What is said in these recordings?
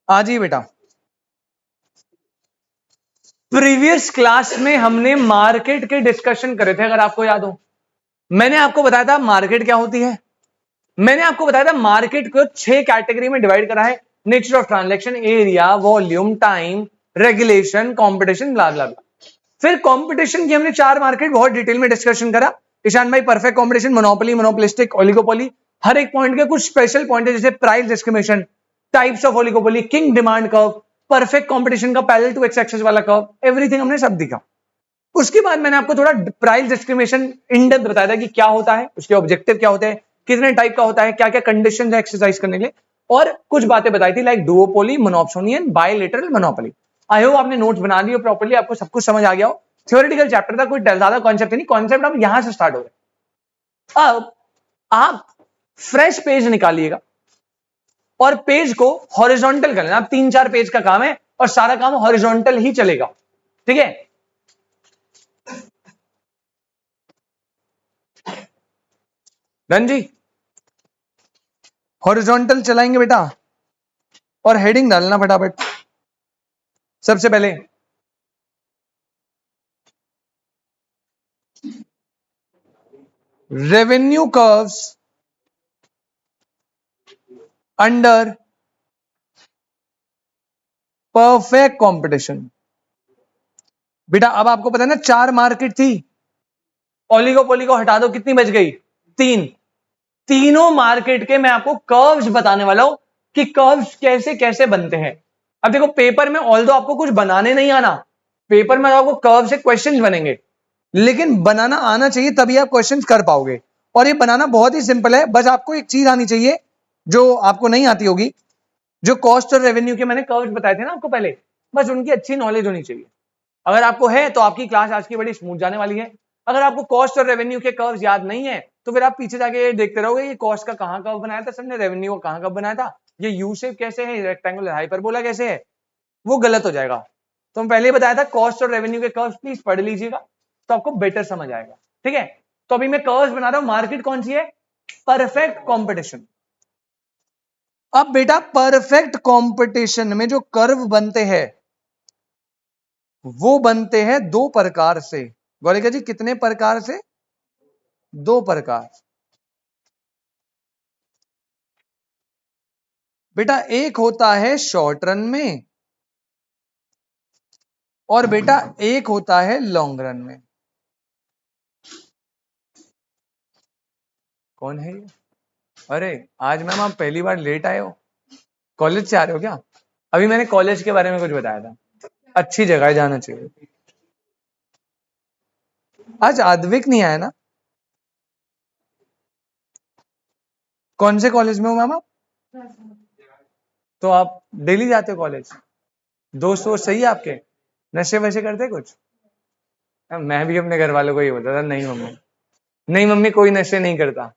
आज ही बेटा previous class में हमने मार्केट के डिस्कशन करे थे, अगर आपको याद हो। मैंने आपको बताया था मार्केट क्या होती है। मैंने आपको बताया था मार्केट को 6 कैटेगरी में डिवाइड करा है। Nature of transaction, area, volume, time, regulation, competition, blah blah blah. फिर कंपटीशन की हमने 4 मार्केट बहुत डिटेल में डिस्कशन करा। ईशान भाई, perfect competition, monopoly, monopolistic, oligopoly, हर एक पॉइंट के कुछ स्पेशल पॉइंट है, जैसे price discrimination, types of oligopoly, kinked demand curve, perfect competition का पैरेलल टू एक्स एक्सिस वाला कर्व, एवरीथिंग हमने सब दिखा। उसके बाद मैंने आपको थोड़ा प्राइस डिस्क्रिमिनेशन इन डेप्थ बताया था कि क्या होता है, उसके ऑब्जेक्टिव क्या होते हैं, कितने टाइप का होता है, क्या क्या कंडीशन है एक्सरसाइज करने के लिए, और कुछ बातें बताई थी like duopoly, monopoly and bilateral monopoly. I hope आपने नोट्स बना लिए प्रॉपर्ली, आपको सब कुछ समझ आ गया हो। थ्योरेटिकल चैप्टर था, कोई ज्यादा कॉन्सेप्ट नहीं, कॉन्सेप्ट अब यहां से स्टार्ट हो गया। अब आप फ्रेश पेज निकालिएगा और पेज को हॉरिजॉन्टल कर लेना। अब 3-4 पेज का काम है और सारा काम हॉरिजॉन्टल ही चलेगा, ठीक है। डन जी, हॉरिजॉन्टल चलाएंगे बेटा, और हेडिंग डालना फटाफट। सबसे पहले revenue curves under perfect competition. बेटा अब आपको पता है ना 4 मार्केट थी, ओलिगोपोली को हटा दो, कितनी बच गई? 3। तीनों मार्केट के मैं आपको कर्व्स बताने वाला हूं कि कर्व्स कैसे कैसे बनते हैं। अब देखो पेपर में ऑल्दो आपको कुछ बनाने नहीं आना, पेपर में आपको कर्व से क्वेश्चंस बनेंगे, लेकिन बनाना आना चाहिए, तभी आप क्वेश्चंस कर पाओगे। और ये बनाना बहुत ही सिंपल है, बस आपको एक चीज आनी चाहिए जो आपको नहीं आती होगी। जो कॉस्ट और रेवेन्यू के मैंने कर्व्स बताए थे ना आपको पहले, बस उनकी अच्छी नॉलेज होनी चाहिए। अगर आपको है तो आपकी क्लास आज की बड़ी स्मूथ जाने वाली है। अगर आपको कॉस्ट और रेवेन्यू के कर्व्स याद नहीं है तो फिर आप पीछे जाके देखते रहोगे, ये कॉस्ट का कहां कर्व बनाया था सबने, रेवेन्यू का कहां कर्व बनाया था, ये यू शेप कैसे है, रेक्टेंगुलर हाइपरबोला कैसे है, वो गलत हो जाएगा। तो हम पहले बताया था कॉस्ट और रेवेन्यू के कर्व्स प्लीज पढ़ लीजिएगा, तो आपको बेटर समझ आएगा, ठीक है। तो अभी मैं कर्व्स बना रहा हूं, मार्केट कौन सी है? Perfect competition. अब बेटा परफेक्ट कंपटीशन में जो कर्व बनते हैं वो बनते हैं 2 प्रकार से। गौरिका जी कितने प्रकार से? 2 प्रकार। बेटा एक होता है शॉर्ट रन में और बेटा एक होता है लॉन्ग रन में। कौन है ये? अरे आज मैम आप पहली बार लेट आए हो, कॉलेज से आ रहे हो क्या? अभी मैंने कॉलेज के बारे में कुछ बताया था, अच्छी जगह जाना चाहिए। आज आद्विक नहीं आया ना? कौन से कॉलेज में हो मैम आप? तो आप डेली जाते हो कॉलेज? दोस्त वोस्त सही है आपके? नशे वशे करते कुछ? मैं भी अपने घर वालों को ये बोलता था, नहीं मम्मी, नहीं मम्मी कोई नशे नहीं करता।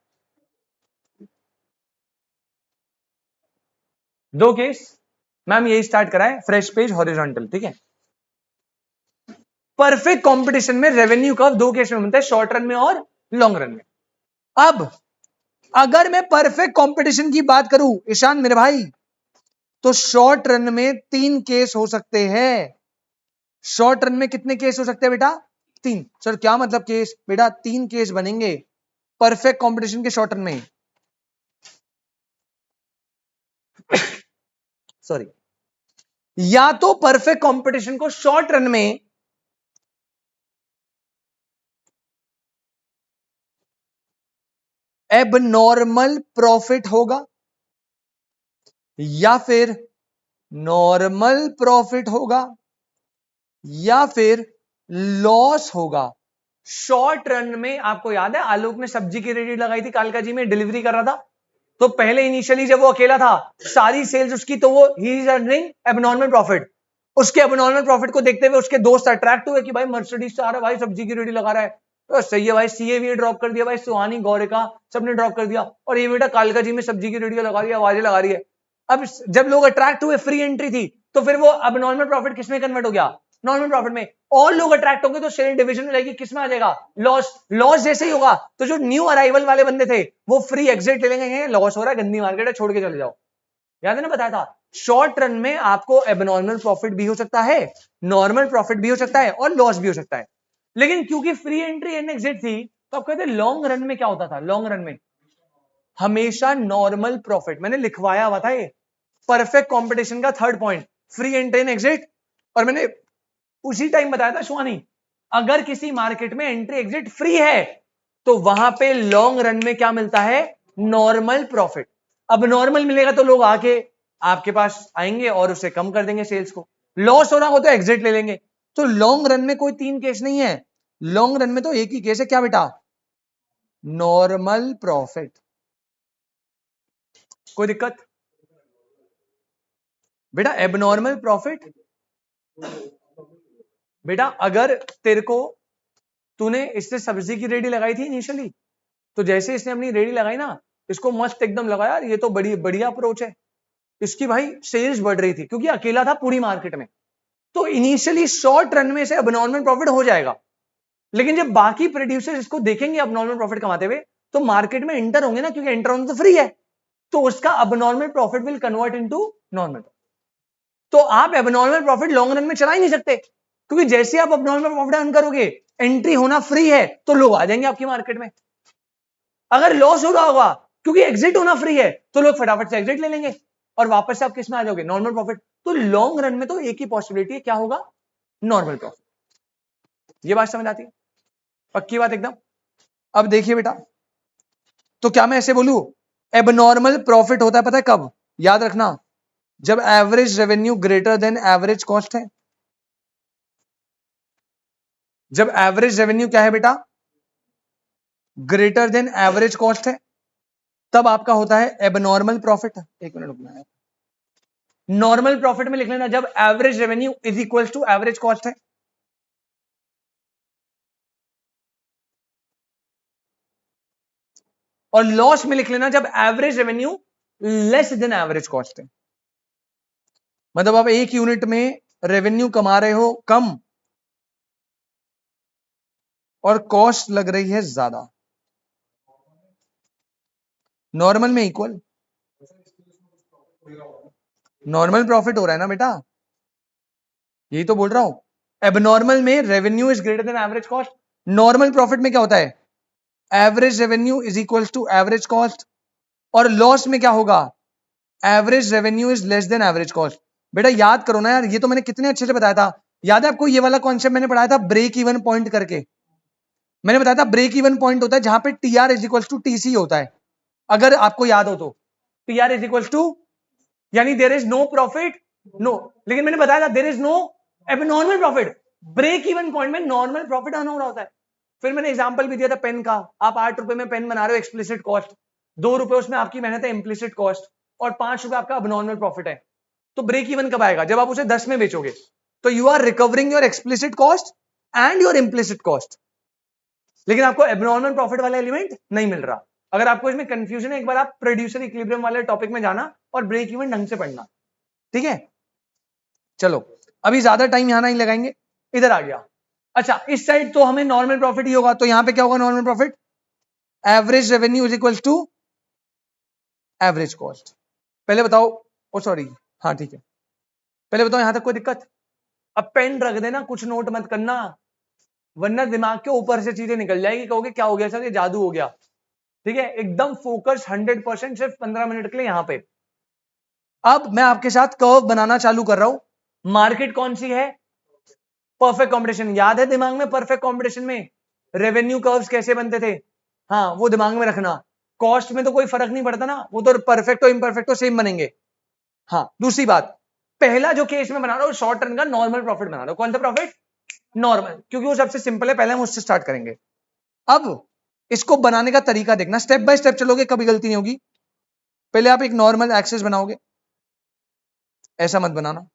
2 केस मैम यही स्टार्ट करा है, फ्रेश पेज हॉरिजॉन्टल, ठीक है। परफेक्ट कंपटीशन में रेवेन्यू कर्व 2 केस में बनता है, शॉर्ट रन में और लॉन्ग रन में। अब अगर मैं परफेक्ट कंपटीशन की बात करूं ईशान मेरे भाई, तो शॉर्ट रन में 3 केस हो सकते हैं। शॉर्ट रन में कितने केस हो सकते हैं बेटा? 3। सर क्या मतलब केस? बेटा 3 केस बनेंगे परफेक्ट कंपटीशन के शॉर्ट रन में। सॉरी, या तो परफेक्ट कंपटीशन को शॉर्ट रन में एबनॉर्मल प्रॉफिट होगा, या फिर नॉर्मल प्रॉफिट होगा, या फिर लॉस होगा। शॉर्ट रन में आपको याद है आलोक ने सब्जी की रेडी लगाई थी, कालका जी में डिलीवरी कर रहा था, तो पहले इनिशियली जब वो अकेला था सारी सेल्स उसकी, तो वो he is earning abnormal profit. उसके एबनॉर्मल प्रॉफिट को देखते हुए उसके दोस्त अट्रैक्ट हुए कि भाई मर्सिडीज से आ रहा है, भाई सब्जी की रेडी लगा रहा है, तो सही है भाई। सीए ड्रॉप कर दिया भाई, सुहानी गौरिका सबने ड्रॉप कर दिया, और ये बेटा कालका जी में सब्जी की रेडी लगा रही है, आवाजें लगा रही है। अब जब लोग अट्रैक्ट हुए, फ्री एंट्री थी, तो फिर वो अब नॉर्मल प्रॉफिट किसमें कन्वर्ट हो गया? नॉर्मल प्रॉफिट में। और लोग अट्रैक्ट होंगे तो शेयर डिवीजन में रहेगी, किसमें आ जाएगा? लॉस। लॉस जैसे ही होगा तो जो न्यू अराइवल वाले बंदे थे वो फ्री एग्जिट ले लेंगे, लॉस हो रहा है, गंदी मार्केट है, छोड़ के चले जाओ। याद है ना बताया था, शॉर्ट रन में आपको एबनॉर्मल प्रॉफिट भी हो सकता है, नॉर्मल प्रॉफिट भी हो सकता है और लॉस भी हो सकता है। लेकिन क्योंकि फ्री एंट्री एंड एग्जिट थी तो आप कहते हैं लॉन्ग रन में क्या होता था, लॉन्ग रन में हमेशा नॉर्मल प्रॉफिट। मैंने लिखवाया हुआ था ये परफेक्ट कंपटीशन का third point, free entry and exit. और मैंने उसी टाइम बताया था शुआनी, अगर किसी मार्केट में एंट्री एग्जिट फ्री है तो वहां पे लॉन्ग रन में क्या मिलता है, नॉर्मल प्रॉफिट। अब नॉर्मल मिलेगा तो लोग आके आपके पास आएंगे और उसे कम कर देंगे सेल्स को, लॉस हो रहा हो तो एग्जिट ले लेंगे। तो लॉन्ग रन में कोई तीन केस नहीं है, लॉन्ग रन में तो एक ही केस है, क्या बेटा, नॉर्मल प्रॉफिट। कोई दिक्कत बेटा, एबनॉर्मल प्रॉफिट बेटा अगर तेरे को, तूने इससे सब्जी की रेडी लगाई थी इनिशियली, तो जैसे इसने अपनी रेडी लगाई ना, इसको मस्त एकदम लगा यार ये तो बड़ी बढ़िया अप्रोच है, इसकी भाई सेल्स बढ़ रही थी क्योंकि अकेला था पूरी मार्केट में। तो इनिशियली शॉर्ट रन में से अबनॉर्मल प्रॉफिट हो जाएगा, लेकिन जब बाकी प्रोड्यूसर्स इसको देखेंगे अबनॉर्मल प्रॉफिट कमाते हुए तो मार्केट में एंटर होंगे ना, क्योंकि एंटर होना तो फ्री है, तो उसका abnormal profit will convert into normal. तो आप एबनॉर्मल प्रॉफिट लॉन्ग रन में चला ही नहीं सकते, क्योंकि जैसे आप एबनॉर्मल प्रॉफिट अर्न करोगे, एंट्री होना फ्री है तो लोग आ जाएंगे आपकी मार्केट में। अगर लॉस हो रहा होगा क्योंकि एग्जिट होना फ्री है तो लोग फटाफट से एग्जिट ले लेंगे और वापस से आप किस में आ जाओगे, नॉर्मल प्रॉफिट। तो लॉन्ग रन में तो एक ही पॉसिबिलिटी है, क्या होगा, नॉर्मल प्रॉफिट। ये बात समझ आती है, पक्की बात एकदम। अब देखिए बेटा, तो क्या मैं ऐसे बोलूं, एबनॉर्मल प्रॉफिट होता है पता है कब, याद रखना, जब average revenue greater than average cost है। जब एवरेज रेवेन्यू क्या है बेटा, ग्रेटर देन एवरेज कॉस्ट है, तब आपका होता है एबनॉर्मल प्रॉफिट। एक मिनट रुकना है, नॉर्मल प्रॉफिट में लिख लेना जब average revenue is equal to average cost है, और लॉस में लिख लेना जब average revenue less than average cost है। मतलब आप एक यूनिट में रेवेन्यू कमा रहे हो कम और कॉस्ट लग रही है ज्यादा, नॉर्मल में इक्वल, नॉर्मल प्रॉफिट हो रहा है ना बेटा, यही तो बोल रहा हूं। एबनॉर्मल में revenue is greater than average cost, normal profit में क्या होता है, average revenue is equal to average cost, और लॉस में क्या होगा, average revenue is less than average cost. बेटा याद करो ना यार, ये तो मैंने कितने अच्छे से बताया था, याद है आपको, ये वाला कॉन्सेप्ट मैंने पढ़ाया था ब्रेक इवन पॉइंट करके। मैंने बताया था ब्रेक इवन पॉइंट होता है जहां पे T R is equal to TC होता है, अगर आपको याद हो तो। T R is equal to, यानी there is no profit, no, लेकिन मैंने बताया था there is no abnormal profit. Break even point में नॉर्मल प्रॉफिट अर्न हो रहा होता है। फिर मैंने एग्जांपल भी दिया था पेन का, आप 8 रुपए में पेन बना रहे हो एक्सप्लिसिट कॉस्ट, 2 रुपए उसमें आपकी मेहनत है इम्प्लिसिट कॉस्ट, और 5 रुपए आपका अबनॉर्मल प्रॉफिट है। तो ब्रेक इवन कब आएगा, जब आप उसे 10 में बेचोगे, तो you are recovering your explicit cost and your implicit cost, लेकिन आपको एबनॉर्मल प्रॉफिट वाला एलिमेंट नहीं मिल रहा। अगर आपको इसमें कंफ्यूजन है, एक बार आप प्रोड्यूसर इक्विलिब्रियम वाले टॉपिक में जाना और ब्रेक इवन ढंग से पढ़ना, ठीक है। चलो अभी ज्यादा टाइम यहां नहीं लगाएंगे, इधर आ गया। अच्छा इस साइड तो हमें नॉर्मल प्रॉफिट ही होगा, तो यहां पे क्या होगा, normal profit average revenue is equal to average cost. पहले बताओ, ओ सॉरी, हाँ ठीक है, पहले बताओ यहां तक कोई दिक्कत। अब पेन रख देना, कुछ नोट मत करना, वरना दिमाग के ऊपर से चीजें निकल जाएगी, कहोगे क्या हो गया सर, ये जादू हो गया। ठीक है, एकदम फोकस 100%, सिर्फ 15 मिनट के लिए यहां पे। अब मैं आपके साथ कर्व बनाना चालू कर रहा हूं। मार्केट कौन सी है, परफेक्ट कॉम्पिटिशन, याद है दिमाग में, परफेक्ट कॉम्पिटिशन में रेवेन्यू कर्व्स कैसे बनते थे, हाँ वो दिमाग में रखना। कॉस्ट में तो कोई फर्क नहीं पड़ता ना, वो तो परफेक्ट और इम्परफेक्ट तो सेम बनेंगे। हाँ दूसरी बात, पहला जो केस में बना रहा हूं शॉर्ट टर्म का नॉर्मल प्रॉफिट बना रहा हूं। कौन सा प्रॉफिट, नॉर्मल, क्योंकि वो सबसे सिंपल है, पहले हम उससे स्टार्ट करेंगे। अब इसको बनाने का तरीका देखना, स्टेप बाय स्टेप चलोगे कभी गलती नहीं होगी। पहले आप एक नॉर्मल एक्सेस बनाओगे, ऐसा मत बनाना,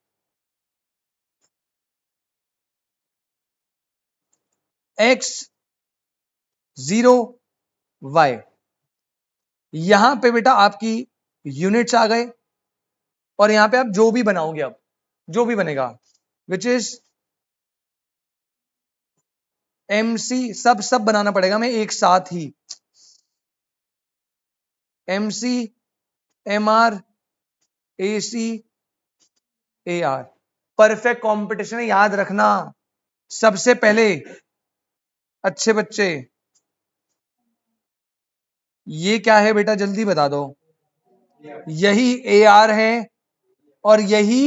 एक्स 0 वाई, यहां पे बेटा आपकी यूनिट्स आ गए, और यहां पे आप जो भी बनाओगे, अब जो भी बनेगा विच इज एमसी, सब बनाना पड़ेगा मैं एक साथ ही, MC, MR, AC, AR। Perfect competition है, याद रखना। सबसे पहले अच्छे बच्चे, ये क्या है बेटा, जल्दी बता दो। यही AR है और यही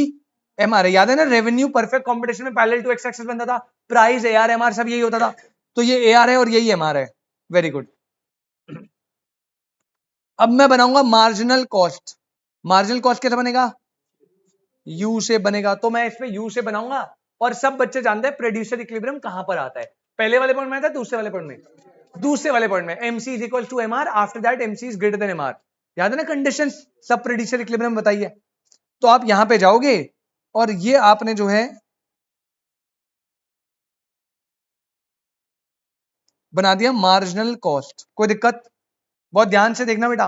MR है। याद है ना, रेवेन्यू परफेक्ट कंपटीशन में पैरेलल टू एक्स एक्सिस बनता था, प्राइस AR MR सब यही होता था। तो ये AR है और यही MR है। Very good. अब मैं बनाऊंगा मार्जिनल कॉस्ट। मार्जिनल कॉस्ट कैसे बनेगा? यू से बनेगा। तो मैं इसमें यू से बनाऊंगा और सब बच्चे जानते हैं प्रोड्यूसर इक्विलिब्रियम कहां पर आता है। पहले वाले पॉइंट में आता है, दूसरे वाले पॉइंट में? दूसरे वाले पॉइंट में MC is equal to MR, after that MC is greater than MR। याद है ना कंडीशन, सब प्रोड्यूसर इक्विलिब्रियम बताइए। तो आप यहां पे जाओगे और ये आपने जो है बना दिया मार्जिनल कॉस्ट। कोई दिक्कत? बहुत ध्यान से देखना बेटा।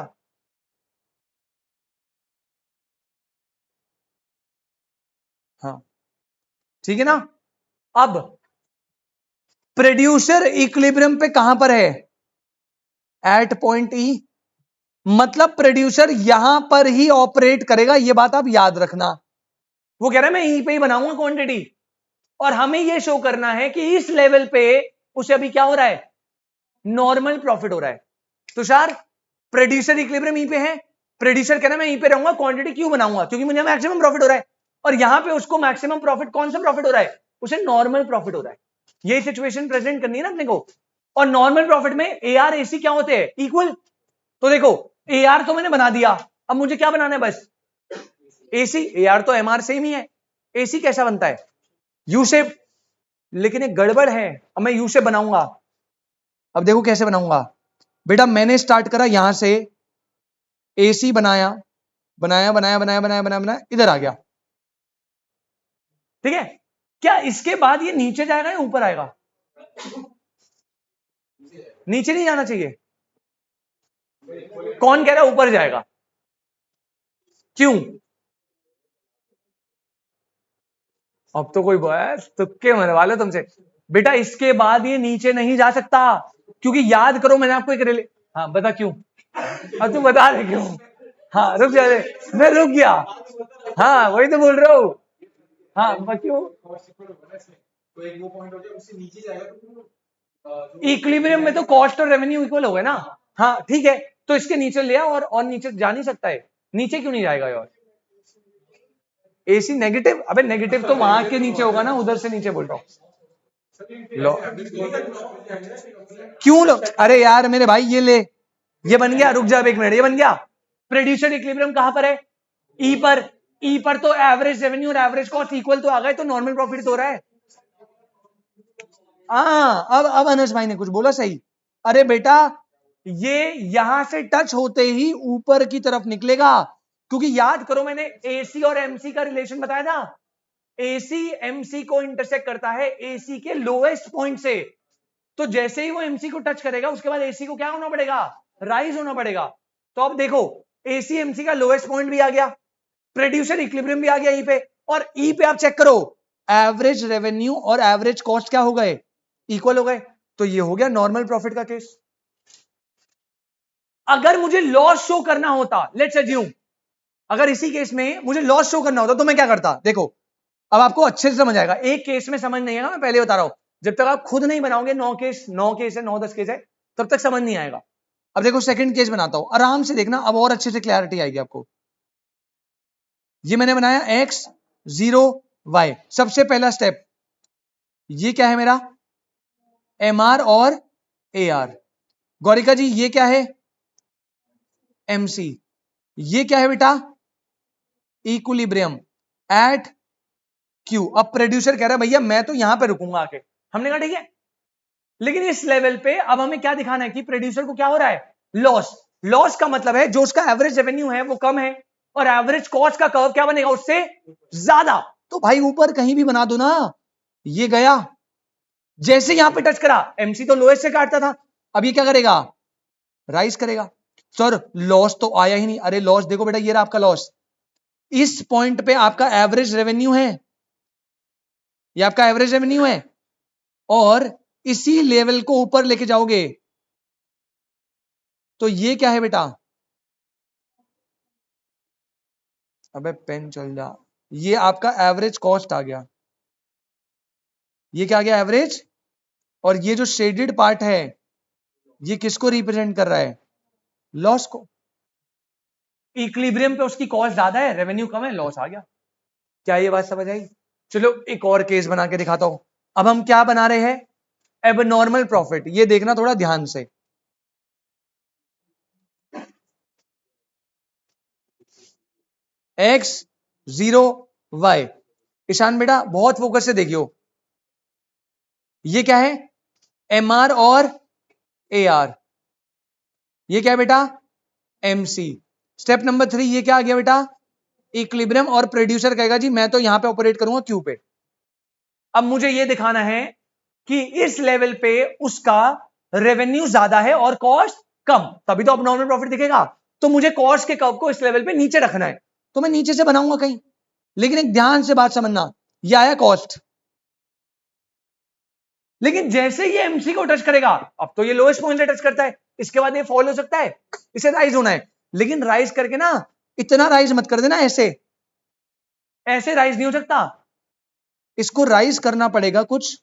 हाँ ठीक है ना। अब प्रोड्यूसर इक्विलिब्रियम पे कहां पर है? At point E। मतलब प्रोड्यूसर यहां पर ही ऑपरेट करेगा, ये बात आप याद रखना। वो कह रहा है मैं यहीं पे ही बनाऊंगा क्वांटिटी, और हमें ये शो करना है कि इस लेवल पे उसे अभी क्या हो रहा है, नॉर्मल प्रॉफिट हो रहा है। तुषार, प्रोड्यूसर इक्विलिब्रियम यहीं पे है, प्रोड्यूसर कह रहा है मैं यहीं पे रहूंगा, क्वांटिटी क्यों बनाऊंगा, क्योंकि मुझे मैक्सिमम प्रॉफिट हो रहा है। और यहां पे उसको मैक्सिमम प्रॉफिट, कौन सा प्रॉफिट हो रहा है, उसे नॉर्मल प्रॉफिट हो रहा है। ये सिचुएशन प्रेजेंट करनी है ना अपने को। और नॉर्मल प्रॉफिट में AR AC क्या होते हैं, इक्वल। तो देखो AR तो मैंने बना दिया, अब मुझे क्या बनाना है बस, AC। AR तो MR सेम ही है। AC कैसा बनता है, यू शेप। लेकिन एक गड़बड़ है, अब मैं यू शेप बनाऊंगा। अब देखो कैसे बनाऊंगा बेटा, मैंने स्टार्ट करा यहां से, AC बनाया, बनाया बनाया बनाया बनाया बनाया बनाया, इधर आ गया। ठीक है, क्या इसके बाद ये नीचे जाएगा या ऊपर आएगा? नीचे नहीं जाना चाहिए। कौन कह रहा है ऊपर जाएगा? क्यों? अब तो कोई बॉयस तुक्के मरवा वाले तुमसे। बेटा इसके बाद ये नीचे नहीं जा सकता, क्योंकि याद करो मैंने आपको एक हाँ बता क्यों। अब तू बता रहे क्यों। हाँ रुक जा रे, मैं रुक गया। हाँ वही तो बोल रहा हूँ। हाँ क्यों, इक्विलिब्रियम में तो कॉस्ट और रेवेन्यू इक्वल हो गए ना। हाँ ठीक है, तो इसके नीचे ले आओ, और नीचे जा नहीं सकता है। नीचे क्यों नहीं जाएगा यार? AC नेगेटिव, अबे नेगेटिव तो वहां के नीचे होगा ना, उधर से नीचे बोल रहा हूँ। लो क्यों लो, अरे यार मेरे भाई ये ले, ये बन गया, रुक जा एक मिनट, ये बन गया। प्रोड्यूसर इक्विलिब्रियम कहां पर है, E पर। E पर तो एवरेज रेवेन्यू और एवरेज कॉस्ट इक्वल तो आ गए, तो नॉर्मल प्रॉफिट तो हो रहा है। हाँ अब अनस भाई ने कुछ बोला सही। अरे बेटा ये यहां से टच होते ही ऊपर की तरफ निकलेगा, क्योंकि याद करो मैंने AC और MC का रिलेशन बताया था। AC MC को इंटरसेक्ट करता है AC के लोएस्ट पॉइंट से। तो जैसे ही वो MC को टच करेगा उसके बाद AC को क्या होना पड़ेगा, राइज होना पड़ेगा। तो अब देखो AC MC का लोएस्ट पॉइंट भी आ गया, प्रोड्यूसर इक्विलिब्रियम भी आ गया E पे, और E पे आप चेक करो एवरेज रेवेन्यू और एवरेज कॉस्ट क्या हो गए, इक्वल हो गए। तो ये हो गया नॉर्मल प्रॉफिट का केस। अगर मुझे लॉस शो करना होता, लेट्स अज्यूम, अगर इसी केस में मुझे लॉस शो करना होता तो मैं क्या करता, देखो अब आपको अच्छे से समझ आएगा। एक केस में समझ नहीं आएगा, मैं पहले बता रहा हूं, जब तक आप खुद नहीं बनाओगे, 9 केस है, 9-10 केस है, तब तक समझ नहीं आएगा। अब देखो सेकंड केस बनाता हूं, आराम से देखना, अब और अच्छे से क्लैरिटी आएगी आपको। ये मैंने बनाया X0Y, सबसे पहला स्टेप, ये क्या है मेरा, MR और AR। गौरिका जी ये क्या है, MC। ये क्या है बेटा, इक्विलिब्रियम एट Q। अब प्रोड्यूसर कह रहा है भैया मैं तो यहां पे रुकूंगा आके, हमने कहा ठीक है। लेकिन इस लेवल पे अब हमें क्या दिखाना है कि प्रोड्यूसर को क्या हो रहा है, लॉस। लॉस का मतलब है जो उसका एवरेज रेवेन्यू है वो कम है, और एवरेज कॉस्ट का कर्व क्या बनेगा, उससे ज्यादा। तो भाई ऊपर कहीं भी बना दो ना, ये गया। जैसे यहां पे टच करा, MC तो लोएस्ट से काटता था, अब ये क्या करेगा, राइज करेगा। सर लॉस तो आया ही नहीं, अरे लॉस देखो बेटा, ये रहा आपका लॉस। इस पॉइंट पे आपका एवरेज रेवेन्यू है, ये आपका एवरेज रेवेन्यू है, और इसी लेवल को ऊपर लेके जाओगे तो ये क्या है बेटा, अबे पेन चल जा, ये आपका एवरेज कॉस्ट आ गया, ये क्या आ गया एवरेज, और ये जो शेडेड पार्ट है ये किसको रिप्रेजेंट कर रहा है, लॉस को। इक्विलिब्रियम पे उसकी कॉस्ट ज्यादा है, रेवेन्यू कम है, लॉस आ गया। क्या ये बात समझ आई? चलो एक और केस बना के दिखाता हूं। अब हम क्या बना रहे हैं, एबनॉर्मल प्रॉफिट। ये देखना थोड़ा ध्यान से, एक्स, जीरो, वाई। ईशान बेटा बहुत फोकस से देखियो, ये क्या है, एम आर और ए आर। ये क्या है बेटा, एमसी। स्टेप नंबर 3 ये क्या आ गया बेटा, इक्विलिब्रियम। और प्रोड्यूसर कहेगा जी मैं तो यहां पे ऑपरेट करूंगा क्यू पे। अब मुझे ये दिखाना है कि इस लेवल पे उसका रेवेन्यू ज्यादा है और कॉस्ट कम, तभी तो अब प्रॉफिट दिखेगा। तो मुझे कॉस्ट के कर्व को इस लेवल पे नीचे रखना है, तो मैं नीचे से बनाऊंगा कहीं। लेकिन एक ध्यान से बात समझना, ये आया कॉस्ट, लेकिन जैसे ये एमसी को टच करेगा, अब तो ये लोएस्ट पॉइंट से टच करता है, इसके बाद ये फॉल हो सकता है, इसे राइज होना है। लेकिन राइज करके ना, इतना राइज मत कर देना, ऐसे ऐसे राइज नहीं हो सकता, इसको राइज करना पड़ेगा कुछ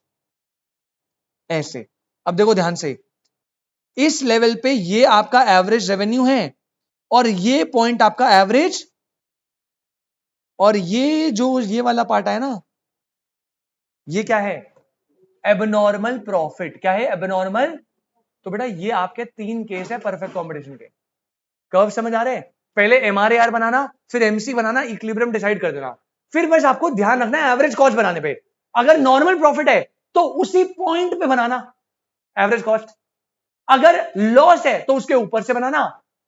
ऐसे। अब देखो ध्यान से, इस लेवल पे ये आपका एवरेज रेवेन्यू है, और ये पॉइंट आपका एवरेज, और ये जो ये वाला पार्ट है ना, ये क्या है, एबनॉर्मल प्रॉफिट। क्या है, एबनॉर्मल। तो बेटा ये आपके 3 केस है परफेक्ट कॉम्बिनेशन के। कर्व समझ आ रहे हैं, पहले एमआरएआर बनाना, फिर एमसी बनाना, इक्विलिब्रियम डिसाइड कर देना, फिर बस आपको ध्यान रखना है एवरेज कॉस्ट बनाने पे। अगर नॉर्मल प्रॉफिट है तो उसी पॉइंट पे बनाना एवरेज कॉस्ट, अगर लॉस है तो उसके ऊपर से बनाना,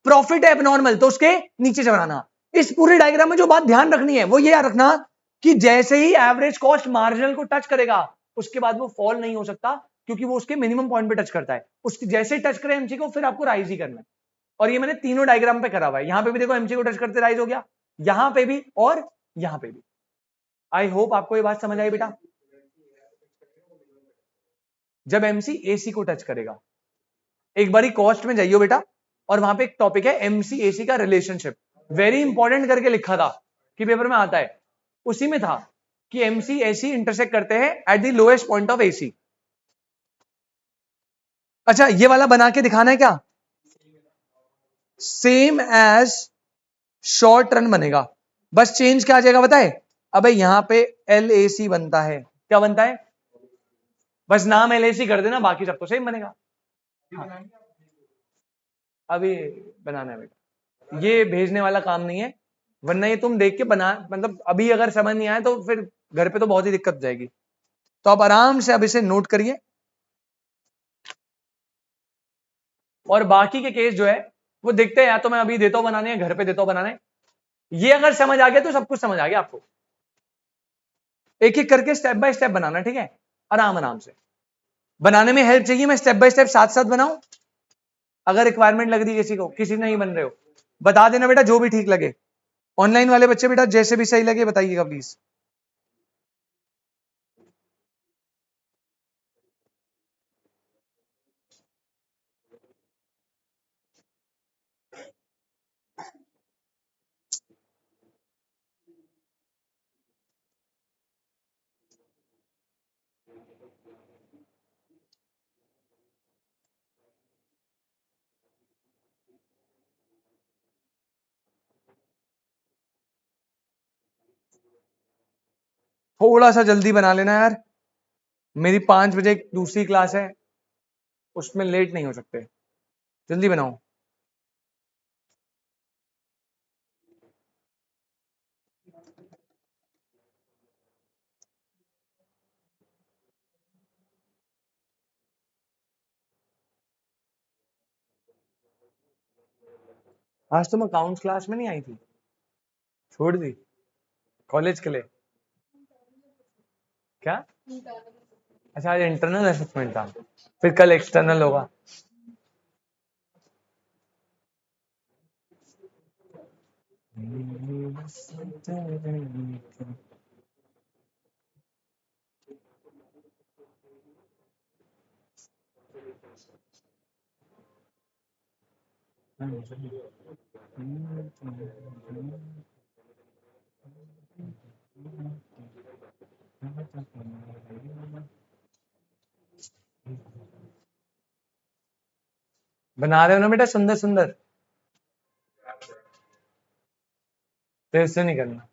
प्रॉफिट है एबनॉर्मल तो उसके नीचे से बनाना। इस पूरे डायग्राम में जो बात ध्यान रखनी है वो ये याद रखना कि जैसे ही एवरेज कॉस्ट मार्जिनल को टच करेगा उसके बाद वो फॉल नहीं हो सकता, क्योंकि वो उसके मिनिमम पॉइंट पे टच करता है। उसकी जैसे ही टच करे एमसी को, फिर आपको राइज ही करना है। और ये मैंने तीनों डायग्राम पे करा हुआ है, यहां पे भी देखो एमसी को टच करते राइज हो गया, यहां पे भी और यहां पे भी। आई होप आपको ये बात समझ आई बेटा। जब एमसी एसी को टच करेगा, एक बारी कॉस्ट में जाइयो बेटा, और वहां पे एक टॉपिक है एमसी एसी का रिलेशनशिप, वेरी इंपॉर्टेंट करके लिखा था कि पेपर में आता है, उसी में था कि एमसी एसी इंटरसेक्ट करते हैं at the lowest point of AC. अच्छा ये वाला बना के दिखाना है क्या, सेम एज शॉर्ट रन बनेगा, बस चेंज क्या आ जाएगा बताए, अबे यहां पे एल ए सी बनता है, क्या बनता है, बस नाम एल ए सी कर देना, बाकी सब तो सेम बनेगा। हाँ, अभी बनाना है बेटा, ये भेजने वाला काम नहीं है, वरना ये तुम देख के बना, मतलब अभी अगर समझ नहीं आए तो फिर घर पे तो बहुत ही दिक्कत हो जाएगी। तो आप आराम से अब इसे नोट करिए, और बाकी के केस जो है वो देखते हैं, या तो मैं अभी देता हूं बनाने, घर पे देता हूं बनाने। ये अगर समझ आ गया तो सब कुछ समझ आ गया आपको। एक एक करके स्टेप बाय स्टेप बनाना, ठीक है, आराम आराम से। बनाने में हेल्प चाहिए, मैं स्टेप बाय स्टेप साथ साथ बनाऊं, अगर रिक्वायरमेंट लग रही है किसी को, किसी नहीं बन रहे हो बता देना बेटा, जो भी ठीक लगे। ऑनलाइन वाले बच्चे बेटा जैसे भी सही लगे बताइएगा प्लीज। थोड़ा सा जल्दी बना लेना यार, मेरी 5 बजे एक दूसरी क्लास है, उसमें लेट नहीं हो सकते, जल्दी बनाओ। आज तुम अकाउंट्स क्लास में नहीं आई थी, छोड़ दी कॉलेज के लिए, क्या? अच्छा आज इंटरनल असेसमेंट था, फिर कल एक्सटर्नल होगा। बना रहे हो ना बेटा सुंदर सुंदर, तेरे से नहीं करना।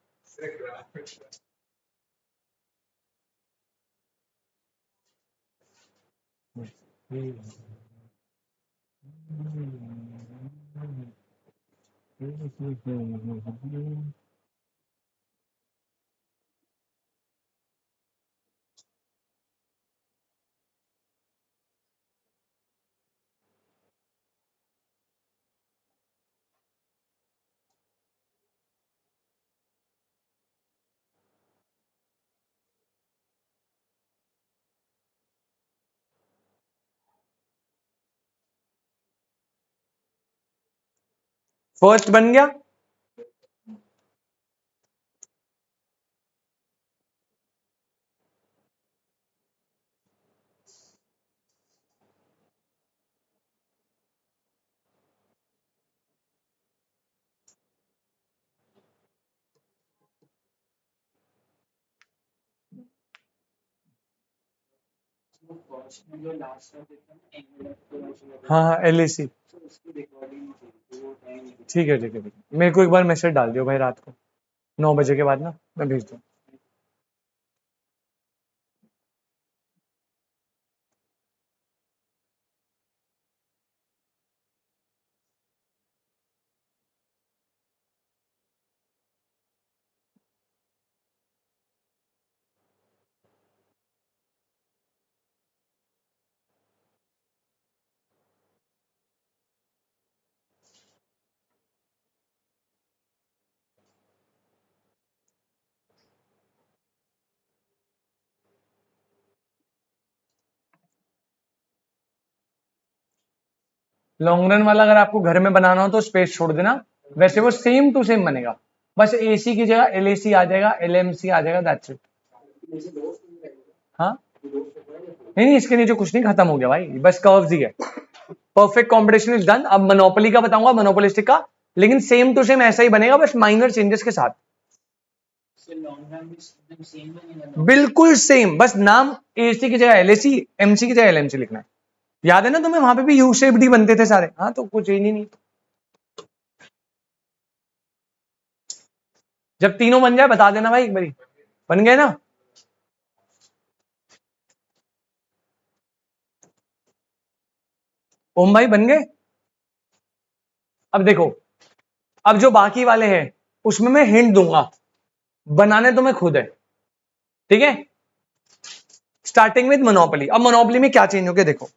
फर्स्ट बन गया। हाँ हाँ LAC, ठीक है ठीक है ठीक है। मेरे को एक बार मैसेज डाल दियो भाई रात को 9 बजे के बाद ना, मैं भेज दूँ। लॉन्ग रन वाला अगर आपको घर में बनाना हो तो स्पेस छोड़ देना, वैसे वो सेम टू सेम बनेगा, बस AC की जगह LAC आ जाएगा, LMC आ जाएगा, दैट्स इट। हाँ नहीं नहीं, इसके नीचे कुछ नहीं, खत्म हो गया भाई, बस कर्व्स ही है। Perfect combination is done. अब मोनोपोली का बताऊंगा, मोनोपोलिस्टिक का, लेकिन सेम टू सेम ऐसा ही बनेगा, बस माइनर चेंजेस के साथ। बिल्कुल सेम, बस नाम AC की जगह LAC, MC की जगह LMC लिखना है। याद है ना तुम्हें, वहां पे भी यू शेप्ड ही बनते थे सारे। हाँ तो कुछ चेंज ही नहीं। जब तीनों बन जाए बता देना भाई एक बारी। बन गए ना? ओम भाई बन गए? अब देखो, अब जो बाकी वाले हैं उसमें मैं हिंट दूंगा, बनाने तो मैं खुद है, ठीक है। Starting with monopoly. अब मोनोपोली में क्या चेंज हो गया देखो,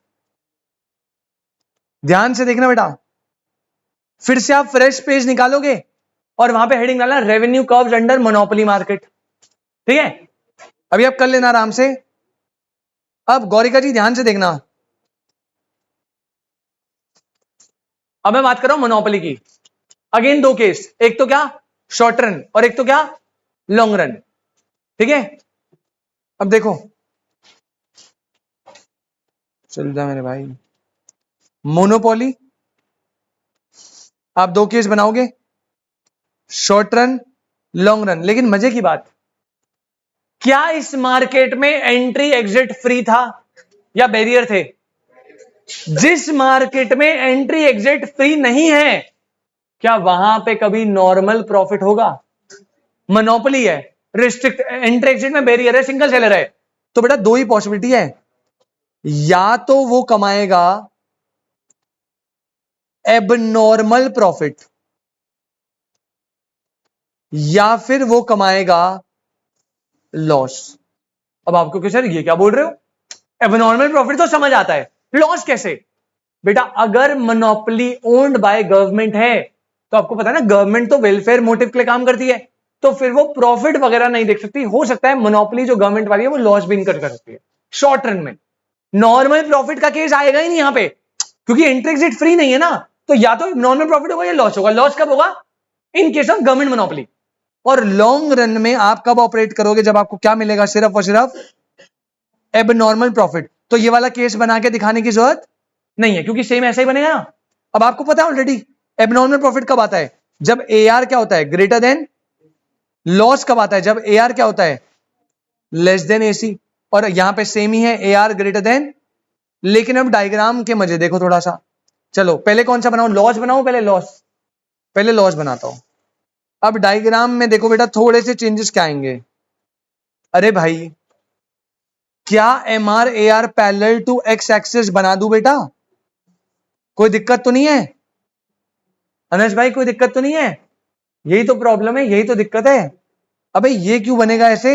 ध्यान से देखना बेटा। फिर से आप फ्रेश पेज निकालोगे और वहां पे हेडिंग डालना revenue curves under monopoly market, ठीक है। अभी आप कर लेना आराम से। अब गौरिका जी ध्यान से देखना, अब मैं बात कर रहा हूं मोनोपोली की। अगेन दो केस, एक तो क्या शॉर्ट रन और एक तो क्या लॉन्ग रन, ठीक है। अब देखो, चल जा मेरे भाई, मोनोपोली आप दो केस बनाओगे, शॉर्ट रन लॉन्ग रन। लेकिन मजे की बात, क्या इस मार्केट में एंट्री एग्जिट फ्री था या बैरियर थे? जिस मार्केट में एंट्री एग्जिट फ्री नहीं है, क्या वहां पे कभी नॉर्मल प्रॉफिट होगा? मोनोपोली है, रिस्ट्रिक्ट, एंट्री एग्जिट में बैरियर है, सिंगल सेलर है, तो बेटा दो ही पॉसिबिलिटी है, या तो वो कमाएगा एबनॉर्मल प्रॉफिट या फिर वो कमाएगा लॉस। अब आपको क्यों सर ये क्या बोल रहे हो, एबनॉर्मल प्रॉफिट तो समझ आता है, लॉस कैसे? बेटा अगर मोनोपोली ओन्ड बाय गवर्नमेंट है तो आपको पता है ना, गवर्नमेंट तो वेलफेयर मोटिव के लिए काम करती है, तो फिर वो प्रॉफिट वगैरह नहीं देख सकती। हो सकता है मोनोपोली जो गवर्नमेंट वाली है वो लॉस भी इनकर कर सकती है शॉर्ट रन में। नॉर्मल प्रॉफिट का केस आएगा ही नहीं यहां पे, क्योंकि एंट्री एग्जिट फ्री नहीं है ना, तो या तो नॉर्मल प्रॉफिट होगा या लॉस होगा। लॉस कब होगा? In case of government monopoly. और लॉन्ग रन में आप कब ऑपरेट करोगे? जब आपको क्या मिलेगा? सिर्फ और सिर्फ एबनॉर्मल प्रॉफिट। तो ये वाला केस बना के दिखाने की जरूरत नहीं है, क्योंकि सेम ऐसा ही बनेगा ना। अब आपको पता है ऑलरेडी एबनॉर्मल प्रॉफिट कब आता है? जब AR क्या होता है? Greater than loss. कब आता है? जब AR क्या होता है? लेस देन एसी, और यहां पे सेम ही है, ए आर ग्रेटर देन। लेकिन अब डायग्राम के मजे देखो थोड़ा सा। चलो पहले कौन सा बनाऊं, लॉस बनाऊं, पहले लॉस बनाता हूं। अब डायग्राम में देखो बेटा थोड़े से चेंजेस क्या आएंगे। अरे भाई क्या M R A R parallel to X axis बना दूं बेटा? कोई दिक्कत तो नहीं है अनस भाई, कोई दिक्कत तो नहीं है? यही तो प्रॉब्लम है, यही तो दिक्कत है। अबे ये क्यों बनेगा ऐसे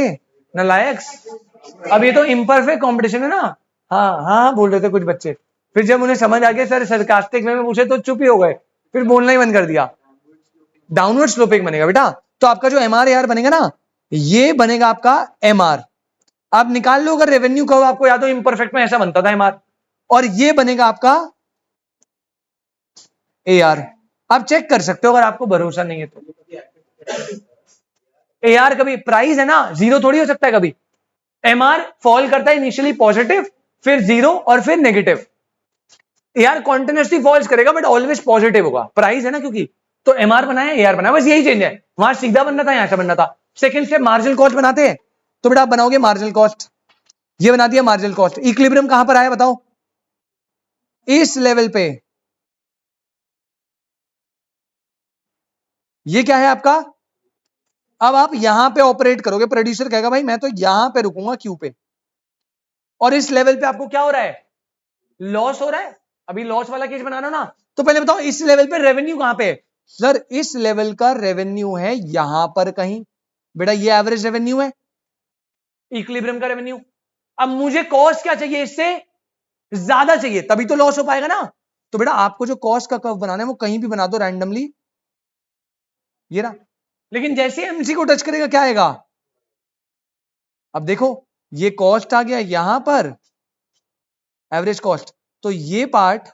नालायक? अब ये तो इम्परफेक्ट कंपटीशन है ना। हाँ हाँ बोल रहे थे कुछ बच्चे, फिर जब उन्हें समझ आ गया सर सरकास्टिक में पूछे तो चुप ही हो गए, फिर बोलना ही बंद कर दिया। डाउनवर्ड स्लोपिंग बनेगा बेटा। तो आपका जो एम आर ए आर बनेगा ना, ये बनेगा आपका एम आर। आप निकाल लो, अगर रेवेन्यू कर्व आपको याद हो इम्परफेक्ट में ऐसा बनता था एम आर, और ये बनेगा आपका ए आर। आप चेक कर सकते हो अगर आपको भरोसा नहीं है तो। ए आर कभी प्राइस है ना, जीरो थोड़ी हो सकता है कभी। एम आर फॉल करता है इनिशियली पॉजिटिव, फिर जीरो और फिर negative. A R continuously falls करेगा बट ऑलवेज पॉजिटिव होगा, प्राइस है ना क्योंकि। तो एम आर बनाया, ए आर बनाया, बस यही चेंज है। वहां सीधा बनना था, यहां से बनना था। सेकंड स्टेप मार्जिनल कॉस्ट बनाते हैं, तो बेटा आप बनाओगे मार्जिनल कॉस्ट। ये बना दिया मार्जिनल कॉस्ट। इक्विलिब्रियम कहां पर आया बताओ? इस लेवल पे। ये क्या है आपका? अब आप यहां पे ऑपरेट करोगे, प्रोड्यूसर कहेगा भाई मैं तो यहां पे रुकूंगा क्यू पे, और इस लेवल पे आपको क्या हो रहा है? लॉस हो रहा है। अभी लॉस वाला केस बनाना ना, तो पहले बताओ इस लेवल पे रेवेन्यू कहां पे है? सर इस लेवल का रेवेन्यू है यहां पर कहीं। बेटा ये एवरेज रेवेन्यू है, इक्विलिब्रियम का रेवेन्यू। अब मुझे कॉस्ट क्या चाहिए? इससे ज्यादा चाहिए, तभी तो लॉस हो पाएगा ना। तो बेटा आपको जो कॉस्ट का कर्व बनाना है वो कहीं भी बना दो रैंडमली, ये रहा। लेकिन जैसे एमसी को टच करेगा क्या आएगा? अब देखो ये कॉस्ट आ गया यहां पर, एवरेज कॉस्ट। तो ये पार्ट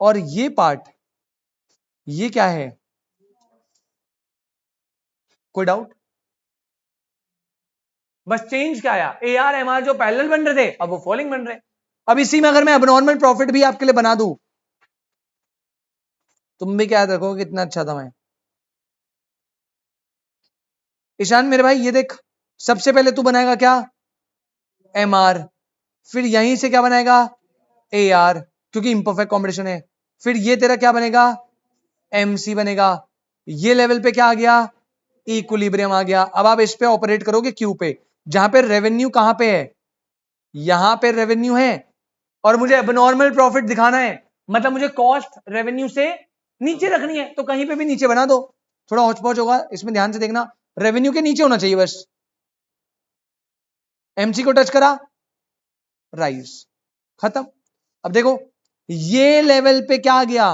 और ये पार्ट, ये क्या है? कोई डाउट? बस चेंज क्या आया? ए आर एम आर जो पैरेलल बन रहे थे अब वो फॉलिंग बन रहे। अब इसी में अगर मैं अबनॉर्मल प्रॉफिट भी आपके लिए बना दूं, तुम भी क्या याद रखोगे कितना अच्छा था मैं। ईशान मेरे भाई ये देख, सबसे पहले तू बनाएगा क्या? M R. फिर यहीं से क्या बनाएगा? ए आर, क्योंकि इंपरफेक्ट कॉम्बिनेशन है। फिर ये तेरा क्या बनेगा? एमसी बनेगा। ये लेवल पे क्या आ गया? इक्विलिब्रियम आ गया। अब आप इस पे ऑपरेट करोगे क्यू पे, जहां पे रेवेन्यू कहां पे है? यहां पे रेवेन्यू है, और मुझे एबनॉर्मल प्रॉफिट दिखाना है, मतलब मुझे कॉस्ट रेवेन्यू से नीचे रखनी है, तो कहीं पे भी नीचे बना दो। थोड़ा हौच पौच होगा इसमें, ध्यान से देखना। रेवेन्यू के नीचे होना चाहिए बस। एमसी को टच करा, राइज, खत्म। अब देखो ये लेवल पे क्या आ गया?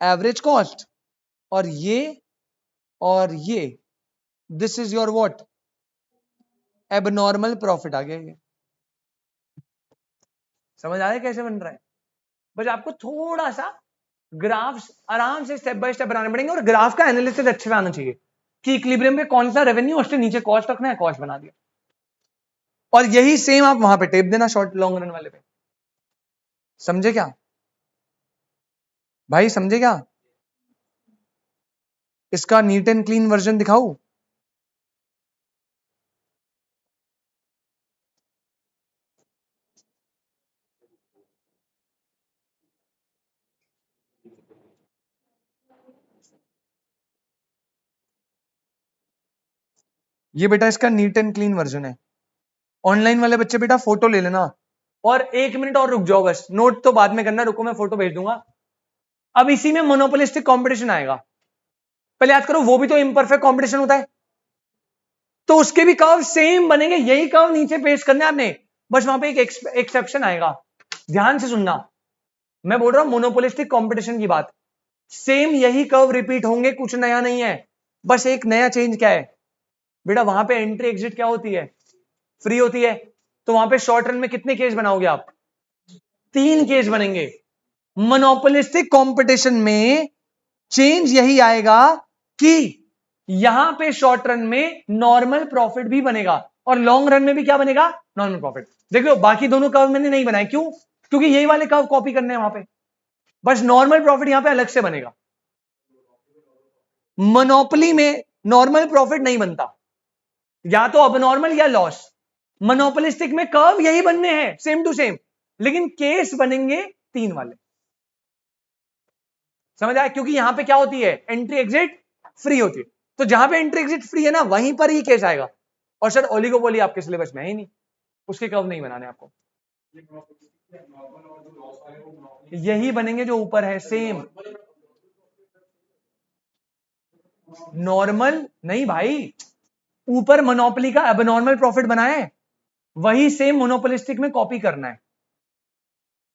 Average cost. और ये this is your what? Abnormal profit आ गया। ये समझ आया कैसे बन रहा है? बस आपको थोड़ा सा ग्राफ्स आराम से स्टेप बाय स्टेप बनाने पड़ेंगे, और ग्राफ का एनालिसिस अच्छे से आना चाहिए कि इक्विलिब्रियम में कौन सा रेवेन्यू, उससे नीचे कॉस्ट रखना है, कॉस्ट बना दिया। और यही सेम आप वहां पे टेप देना शॉर्ट लॉन्ग रन वाले पे। समझे क्या भाई? समझे क्या? इसका नीट एंड क्लीन वर्जन दिखाऊं? ये बेटा इसका नीट एंड क्लीन वर्जन है। ऑनलाइन वाले बच्चे बेटा फोटो ले लेना, और 1 मिनट और रुक जाओ, बस नोट तो बाद में करना, रुको मैं फोटो भेज दूंगा। अब इसी में मोनोपोलिस्टिक कंपटीशन आएगा। पहले याद करो वो भी तो इम्परफेक्ट कंपटीशन होता है, तो उसके भी कर्व सेम बनेंगे। यही कर्व नीचे पेश करने आपने, बस वहां पे एक एक्सेप्शन आएगा। ध्यान से सुनना, मैं बोल रहा हूं मोनोपोलिस्टिक कंपटीशन की बात। सेम यही कर्व रिपीट होंगे, कुछ नया नहीं है। बस एक नया चेंज क्या है बेटा? वहां पे एंट्री एग्जिट क्या होती है? फ्री होती है। तो वहां पे शॉर्ट रन में कितने केस बनाओगे आप? 3 केस बनेंगे। मोनोपोलिस्टिक कंपटीशन में चेंज यही आएगा कि यहां पे शॉर्ट रन में नॉर्मल प्रॉफिट भी बनेगा, और लॉन्ग रन में भी क्या बनेगा? Normal profit. देख लो बाकी दोनों कर्व मैंने नहीं बनाए, क्यों? क्योंकि यही वाले कर्व कॉपी करने हैं वहां पे, बस नॉर्मल प्रॉफिट यहां पे अलग से बनेगा। मोनोपोली में नॉर्मल प्रॉफिट नहीं बनता, या तो अब नॉर्मल या लॉस। मोनोपोलिस्टिक में कर्व यही बनने हैं सेम टू सेम, लेकिन केस बनेंगे 3 वाले। समझ आया? क्योंकि यहां पे क्या होती है, एंट्री एग्जिट फ्री होती है, तो जहां पे एंट्री एग्जिट फ्री है ना, वहीं पर ही केस आएगा। और सर ओलिगोपोली आपके सिलेबस में है ही नहीं, उसके कर्व नहीं बनाने आपको, यही बनेंगे जो ऊपर है सेम। नॉर्मल नहीं भाई, ऊपर मोनोपोली का एबनॉर्मल प्रॉफिट बनाए, वही सेम मोनोपोलिस्टिक में कॉपी करना है।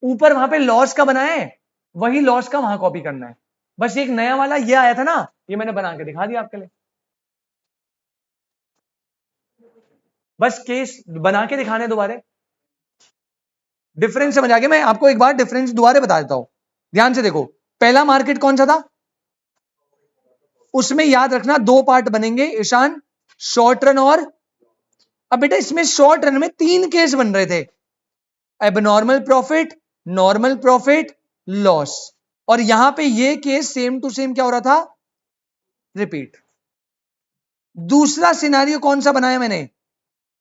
ऊपर वहां पे लॉस का बनाए, वही लॉस का वहां कॉपी करना है। बस एक नया वाला ये आया था ना, ये मैंने बना के दिखा दिया आपके लिए। बस केस बना के दिखाने दोबारे, डिफरेंस समझ आ गया? मैं आपको एक बार डिफरेंस दोबारा बता देता हूं, ध्यान से देखो। पहला मार्केट कौन सा था, उसमें याद रखना 2 पार्ट बनेंगे ईशान, शॉर्ट रन और, अब बेटा इसमें शॉर्ट रन में 3 केस बन रहे थे, abnormal profit, normal profit, loss. और यहां पे ये केस सेम टू सेम क्या हो रहा था, रिपीट। दूसरा सिनेरियो कौन सा बनाया मैंने,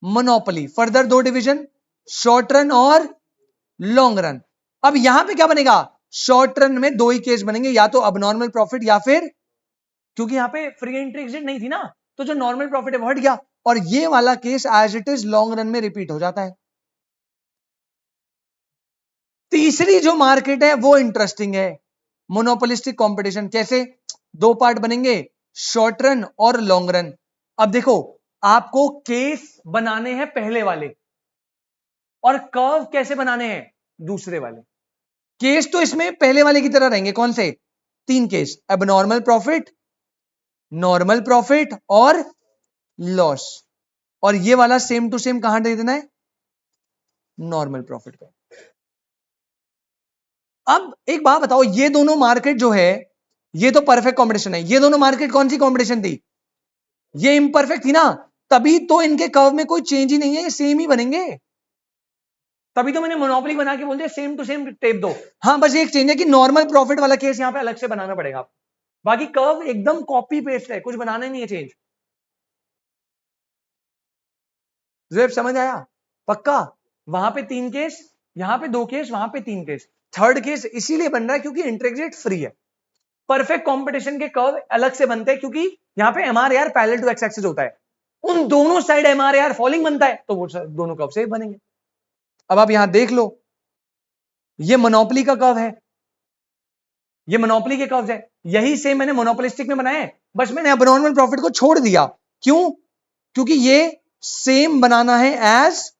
monopoly. Further 2 division, short run और लॉन्ग रन। अब यहां पे क्या बनेगा, शॉर्ट रन में 2 ही केस बनेंगे, या तो अबनॉर्मल प्रॉफिट या फिर, क्योंकि यहां पे फ्री एंट्री एग्जिट नहीं थी ना, तो जो नॉर्मल प्रॉफिट है वो हट गया, और ये वाला case as it is long run में रिपीट हो जाता है। तीसरी जो मार्केट है वो इंटरेस्टिंग है, मोनोपोलिस्टिक कंपटीशन। कैसे, 2 पार्ट बनेंगे, शॉर्ट रन और लॉन्ग रन। अब देखो, आपको केस बनाने हैं पहले वाले, और कर्व कैसे बनाने हैं, दूसरे वाले। केस तो इसमें पहले वाले की तरह रहेंगे, कौन से, 3 case, abnormal profit, normal profit और लॉस। और ये वाला सेम टू सेम कहां दे देना है, नॉर्मल प्रॉफिट पे। अब एक बात बताओ, ये दोनों मार्केट जो है, ये तो परफेक्ट कॉम्बिनेशन है, ये दोनों मार्केट कौन सी कॉम्बिनेशन थी, ये इंपरफेक्ट थी ना, तभी तो इनके कर्व में कोई चेंज ही नहीं है, ये सेम ही बनेंगे। तभी तो मैंने मोनोपोली बना के बोल दिया सेम टू सेम टेप दो। हाँ बस एक चेंज है कि नॉर्मल प्रॉफिट वाला केस यहां पे अलग से बनाना पड़ेगा आपको, बाकी कर्व एकदम कॉपी पेस्ट है, कुछ बनाना ही नहीं है चेंज। जेब समझ आया, पक्का? वहां पे 3 केस, यहां पे 2 केस, वहां पे 3 केस, थर्ड केस इसीलिए बन रहा है क्योंकि इंटरेक्ट फ्री है। परफेक्ट कंपटीशन के कर्व अलग से बनते हैं, क्योंकि यहां पे M R R parallel to X axis होता है, उन दोनों साइड एमआरआर फॉलिंग बनता है, तो वो दोनों कर्व से बनेंगे। अब आप यहां देख लो, ये मोनोपोली का कर्व है, ये मोनोपोली के कर्व्स है, यही सेम मैंने मोनोपोलिस्टिक में बनाया है, बस मैंने एबनॉर्मल प्रॉफिट को छोड़ दिया। क्यों, क्योंकि ये सेम बनाना है एज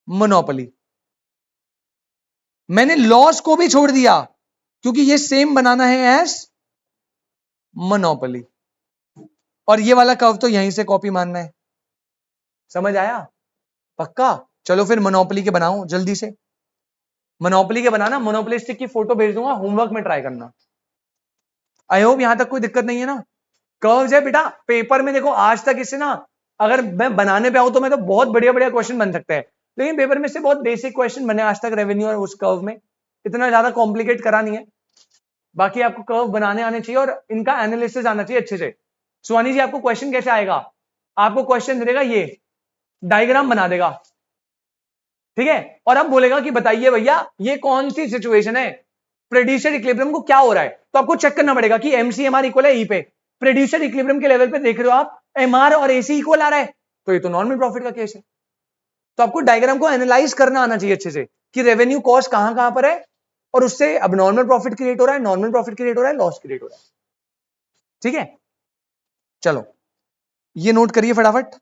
मोनोपोली। मैंने लॉस को भी छोड़ दिया, क्योंकि ये सेम बनाना है एज मोनोपोली। और ये वाला कर्व तो यहीं से कॉपी मानना है। समझ आया, पक्का? चलो फिर मोनोपोली के बनाओ जल्दी से, मोनोपोली के बनाना, मोनोपोलिस्टिक की फोटो भेज दूंगा, होमवर्क में ट्राई करना। आई होप यहां तक कोई दिक्कत नहीं है ना। कर्व्स है बेटा, पेपर में देखो आज तक इससे ना, अगर मैं बनाने पे आऊं तो मैं तो बहुत बढ़िया बढ़िया क्वेश्चन बन सकते हैं, लेकिन पेपर में से बहुत बेसिक क्वेश्चन बने आज तक रेवेन्यू और उस कर्व में, इतना ज्यादा कॉम्प्लिकेट करा नहीं है। बाकी आपको कर्व बनाने आने चाहिए और इनका एनालिसिस आना चाहिए अच्छे से। सुहानी जी आपको क्वेश्चन कैसे आएगा, आपको क्वेश्चन देगा, ये डायग्राम बना देगा, ठीक है, और अब बोलेगा कि बताइए भैया ये कौन सी सिचुएशन है, प्रोड्यूसर इक्विलिब्रियम को क्या हो रहा है, तो आपको चेक करना पड़ेगा कि एमसीएमआर इक्वल है ई पे, प्रोड्यूसर इक्विलिब्रियम के लेवल पे देख रहे हो आप एमआर और एसी इक्वल आ रहा है, तो ये तो नॉर्मल प्रॉफिट का केस है। तो आपको डायग्राम को एनालाइज करना आना चाहिए अच्छे से कि रेवेन्यू कॉस्ट कहां कहां पर है, और उससे अब नॉर्मल प्रॉफिट क्रिएट हो रहा है, नॉर्मल प्रॉफिट क्रिएट हो रहा है, लॉस क्रिएट हो रहा है। ठीक है, चलो ये नोट करिए फटाफट।